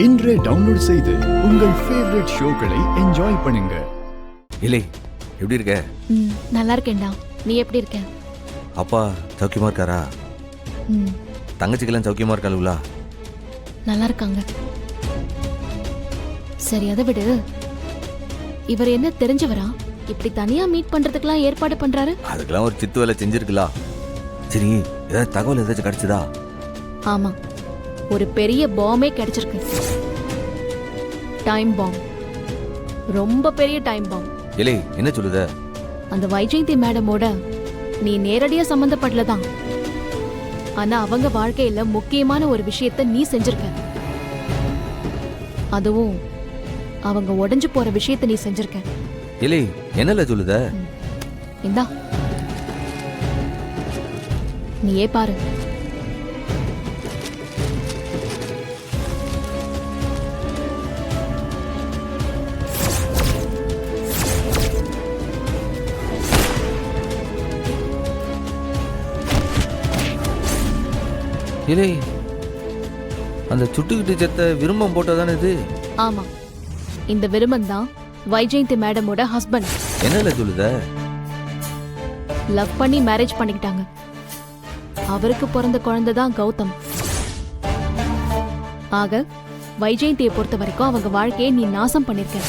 இன்றே டவுன்லோட் செய்து உங்கள் ஃபேவரட் ஷோக்களை என்ஜாய் பண்ணுங்க. இல்லை, எப்படி இருக்க? நல்லா இருக்கேன்டா. நீ எப்படி இருக்க? அப்பா சௌக்கியமா இருக்காரா? தங்கச்சிக்கெல்லாம் சௌக்கியமா இருக்காளுங்களா? நல்லா இருக்காங்க. சரி, அதை விடு. இவர் என்ன தெரிஞ்சவரா? இப்படி தனியா மீட் பண்றதுக்கெல்லாம் ஏற்பாடு பண்றாரு? அதுக்கெல்லாம் ஒரு சித்து வேலை செஞ்சிருக்கலாம். சரி, ஏதாவது தகவல் ஏதாச்சும் கிடைச்சதா? ஆமா, ஒரு பெரிய பாம்பே கிடைச்சிருக்கு. டைம் பாம், ரொம்ப பெரிய டைம் பாம். இல்லை, என்ன சொல்லுத? அந்த வைஜெயந்தி மேடமோட நீ நேரடியா சம்பந்தப்படலதான். ஆனா அவங்க வாழ்க்கையில முக்கியமான ஒரு விஷயத்த நீ செஞ்சிருக்க. அதுவும் அவங்க உடைஞ்சு போற விஷயத்த நீ செஞ்சிருக்க. இல்லை, என்னல சொல்லுத? இந்தா, நீயே பாரு. இல்லை, அந்த சுட்டுக்கிட்டு செத்த விரும்பம் போட்டதானே இது? ஆமா, இந்த விருமன் தான் வைஜெயந்தி மேடமோட ஹஸ்பண்ட். என்னல சொல்லுத? லவ் பண்ணி மேரேஜ் பண்ணிக்கிட்டாங்க. அவருக்கு பிறந்த குழந்தை தான் கௌதம். ஆக வைஜெயந்தியை பொறுத்த வரைக்கும் அவங்க வாழ்க்கையை நீ நாசம் பண்ணிருக்க.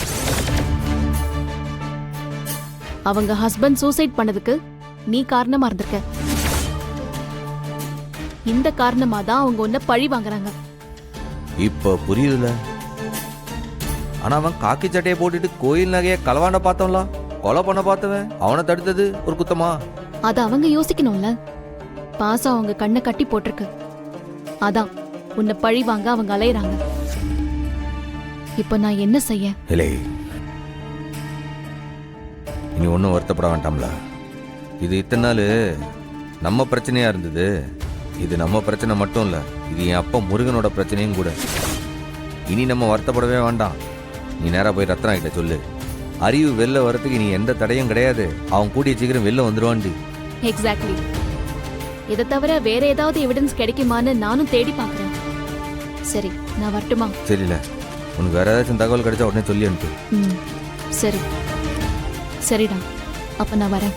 அவங்க ஹஸ்பண்ட் சூசைட் பண்ணதுக்கு நீ காரணமா இருந்திருக்க. இந்த காரணமா தான் அவங்க உன்னை பழி வாங்குறாங்க. இப்ப புரியுதுல. ஆனா அவன் காக்கி சட்டையை போட்டுட்டு கோயில் நகைய களவாண்ட பார்த்தவன்ல, கொலை பண்ண பார்த்தவன் அவனை தடுத்தது ஒரு குத்தமா? அத அவங்க யோசிக்கணும்ல. பாசம் அவங்க கண்ணை கட்டி போட்டிருக்கு. அதான் உன்னை பழி வாங்க அவங்க அலையறாங்க. இப்ப நான் என்ன செய்ய? இல்லை, இனி ஒன்னும் வருத்தப்பட வேண்டாம்ல. இது இத்தனை நாள் நம்ம பிரச்சனையா இருந்தது. இது நம்ம பிரச்சனை மட்டும் இல்ல, இது என் அப்பா முருகனோட பிரச்சனையும் கூட. இனி நம்ம வருத்தப்படவே வேண்டாம். நீ நேரா போய் ரத்னா கிட்ட சொல்லு, அறிவு வெளில வரத்துக்கு நீ எந்த தடையும் கிடையாது. அவன் கூடிய சீக்கிரம் வெளில வந்துருவான்டி. எக்ஸாக்ட்லி. இதை தவிர வேற ஏதாவது எவிடன்ஸ் கிடைக்குமான்னு நானும் தேடி பாக்குறேன். சரி, நான் வரட்டுமா? சரியில்ல, உனக்கு வேற ஏதாச்சும் தகவல் கிடைச்சா உடனே சொல்லி அனுப்பு. சரி, சரிடா. அப்ப நான் வரேன்.